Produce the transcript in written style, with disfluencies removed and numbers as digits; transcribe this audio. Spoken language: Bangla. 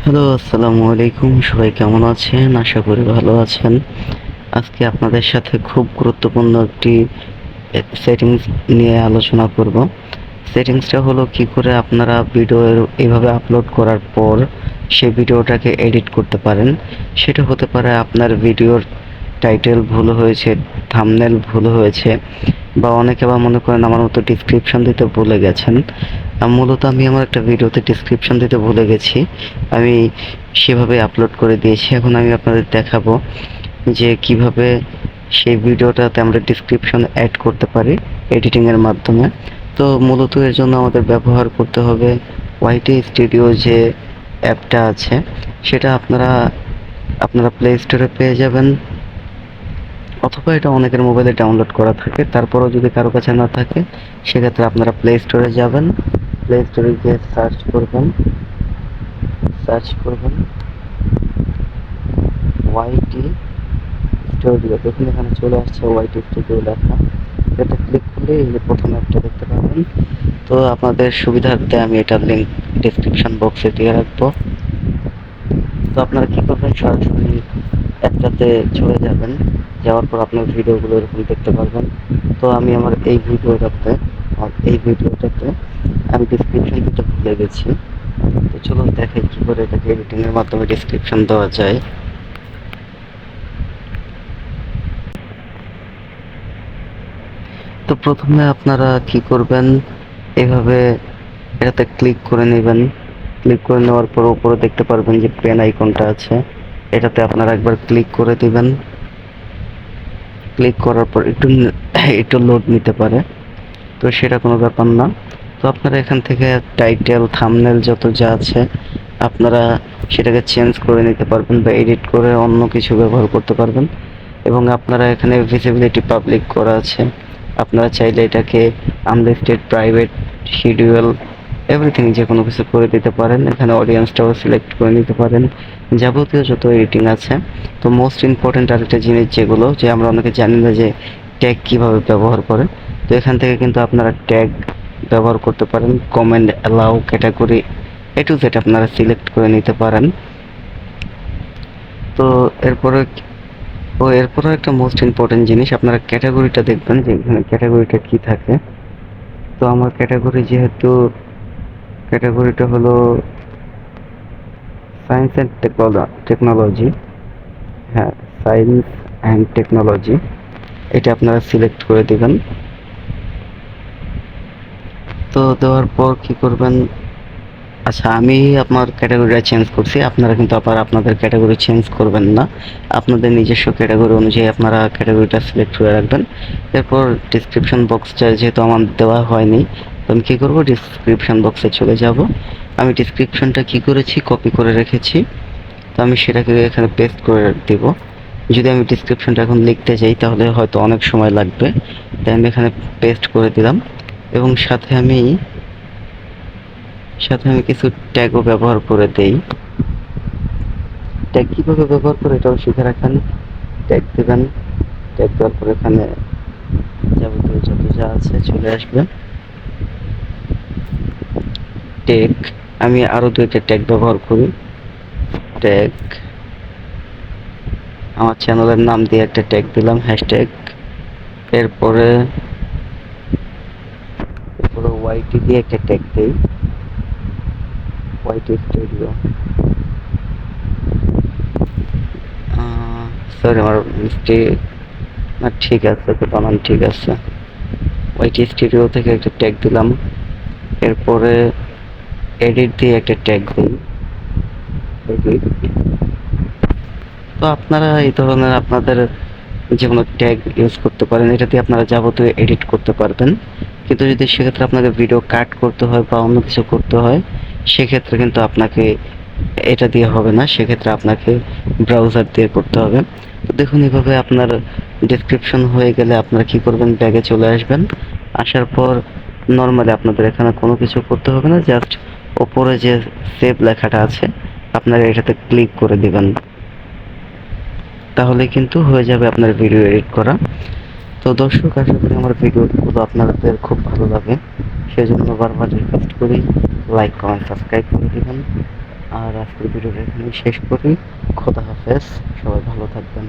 হ্যালো, আসসালামু আলাইকুম। সবাই কেমন আছেন? আশা করি ভালো আছেন। আজকে আপনাদের সাথে খুব গুরুত্বপূর্ণ একটি সেটিংস নিয়ে আলোচনা করব। সেটিংসটা হলো কি করে আপনারা ভিডিও এভাবে আপলোড করার পর সেই ভিডিওটাকে এডিট করতে পারেন। সেটা হতে পারে আপনার ভিডিওর টাইটেল ভুল হয়েছে, থাম্বনেল ভুল হয়েছে, বা অনেকে আবার মনে করেন আমার মতো ডেসক্রিপশন দিতে ভুলে গেছেন। মূলত আমি আমার একটা ভিডিওতে ডেসক্রিপশন দিতে ভুলে গেছি। আমি সেভাবে আপলোড করে দিয়েছি। এখন আমি আপনাদের দেখাবো যে কিভাবে সেই ভিডিওটাতে আমরা ডেসক্রিপশন অ্যাড করতে পারি এডিটিংয়ের মাধ্যমে। তো মূলত এর জন্য আমাদের ব্যবহার করতে হবে ওয়াইটি স্টুডিও যে অ্যাপটা আছে, সেটা আপনারা প্লে স্টোরে পেয়ে যাবেন, অথবা এটা অনেকের মোবাইলে ডাউনলোড করা থাকে। তারপরেও যদি কারো কাছে না থাকে, সেক্ষেত্রে আপনারা প্লে স্টোরে যাবেন, প্লে স্টোরে গিয়ে সার্চ করবেন ওয়াইটি স্টুডিও। দেখুন এখানে চলে আসছে ওয়াইটি স্টুডিও লেখা। এটা ক্লিক করলে এই যে প্রথম অ্যাপটা দেখতে পাবেন। তো আপনাদের সুবিধার্থে আমি এটার লিঙ্ক ডেসক্রিপশন বক্সে দিয়ে রাখবো। তো আপনারা কি করবেন, সরাসরি অ্যাপটাতে চলে যাবেন, যাওয়ার পর আপনার ভিডিওগুলো এরকম দেখতে পারবেন। তো আমি আমার এই ভিডিওটাতে আমি ডেসক্রিপশন দিতে ভুলে গেছি। তো চলুন দেখাই কি করে এটাকে এডিটিং এর মাধ্যমে ডেসক্রিপশন দেওয়া যায়। তো প্রথমে আপনারা কি করবেন, এভাবে এটাতে ক্লিক করে নেবেন। ক্লিক করে নেওয়ার পর উপরে দেখতে পারবেন যে পেন আইকনটা আছে, এটাতে আপনারা একবার ক্লিক করে দিবেন। ক্লিক করার পর একটু লোড নিতে পারে, তো সেটা কোনো ব্যাপার না। তো আপনারা এখান থেকে টাইটেল, থাম্বনেল যত যা আছে আপনারা সেটাকে চেঞ্জ করে নিতে পারবেন বা এডিট করে অন্য কিছু ব্যবহার করতে পারবেন। এবং আপনারা এখানে ভিজিবিলিটি পাবলিক করা আছে, আপনারা চাইলে এটাকে আনলিস্টেড, প্রাইভেট, শিডিউল, এভরিথিং যে কোনো কিছু করে দিতে পারেন। এখানে অডিয়েন্সটাও সিলেক্ট করে নিতে পারেন, যাবতীয় যত এডিটিং আছে। তো মোস্ট ইম্পর্টেন্ট আরেকটা জিনিস যেগুলো যে আমরা অনেকে জানি না যে ট্যাগ কিভাবে ব্যবহার করে। তো এখান থেকে কিন্তু আপনারা ট্যাগ ব্যবহার করতে পারেন, comment, allow, category, A to Z আপনারা সিলেক্ট করে নিতে পারেন। তো এরপরে একটা মোস্ট ইম্পর্টেন্ট জিনিস, আপনারা ক্যাটাগরিটা দেখবেন যে এখানে ক্যাটাগরিটা কি থাকে। তো আমার ক্যাটাগরিটা হলো সায়েন্স অ্যান্ড টেকনোলজি। হ্যাঁ, সায়েন্স অ্যান্ড টেকনোলজি, এটা আপনারা সিলেক্ট করে দিবেন। তো দেওয়ার পর কি করবেন, আচ্ছা আমি আপনার ক্যাটাগরিটা চেঞ্জ করছি, আপনারা কিন্তু আবার আপনাদের ক্যাটাগরি চেঞ্জ করবেন না। আপনাদের নিজস্ব ক্যাটাগরি অনুযায়ী আপনারা ক্যাটাগরিটা সিলেক্ট করে রাখবেন। এরপর ডিসক্রিপশন বক্সটা যেহেতু আমার দেওয়া হয়নি, তো আমি কী করবো, ডিসক্রিপশন বক্সে চলে যাব। আমি ডিসক্রিপশনটা কি করেছি, কপি করে রেখেছি। তো আমি সেটাকে এখানে পেস্ট করে দেব। যদি আমি ডিসক্রিপশনটা এখন লিখতে যাই তাহলে হয়তো অনেক সময় লাগবে, তাই আমি এখানে পেস্ট করে দিলাম। এবং সাথে আমি কিছু ট্যাগও ব্যবহার করে দেই। ট্যাগ কীভাবে ব্যবহার করে এটাও শিখে রাখেন। ট্যাগ দেবেন, ট্যাগ দেওয়ার পর এখানে যাবতীয় যত যা আছে চলে আসবে। ট্যাগ, আমি আরও দুইটা ট্যাগ ব্যবহার করি। ট্যাগ, আমার চ্যানেলের নাম দিয়ে একটা ট্যাগ দিলাম, হ্যাশট্যাগ। এরপরে ওয়াইটি দিয়ে একটা ট্যাগ দিই, ওয়াইটি স্টুডিও। সরি আমার মিস্টেক, না ঠিক আছে, তো বানান ঠিক আছে। ওয়াইটি স্টুডিও থেকে একটা ট্যাগ দিলাম। এরপরে এডিট দিয়ে একটা ট্যাগ দিই, এডিট। তো আপনারা এই ধরনের আপনাদের যে কোনো ট্যাগ ইউজ করতে পারেন, এটা দিয়ে আপনারা যাবতীয় এডিট করতে পারবেন। কিন্তু যদি সেক্ষেত্রে আপনাকে ভিডিও কাট করতে হয় বা অন্য কিছু করতে হয়, সেক্ষেত্রে কিন্তু আপনাকে এটা দিয়ে হবে না, সেক্ষেত্রে আপনাকে ব্রাউজার দিয়ে করতে হবে। তো দেখুন এভাবে আপনার ডেসক্রিপশন হয়ে গেলে আপনারা কি করবেন, ব্যাগে চলে আসবেন। আসার পর নর্মালি আপনাদের এখানে কোনো কিছু করতে হবে না, জাস্ট ওপরে যে সেভ লেখাটা আছে আপনারা এটাতে ক্লিক করে দিবেন, তাহলে কিন্তু হয়ে যাবে আপনার ভিডিও এডিট করা। তো দর্শক, আশা করি আমার ভিডিওগুলো আপনাদের খুব ভালো লাগে, সেজন্য বারবার রিকোয়েস্ট করি লাইক, কমেন্ট, সাবস্ক্রাইব করে দিবেন। আর আজকের ভিডিওটা এখানেই শেষ করি। খোদা হাফেজ, সবাই ভালো থাকবেন।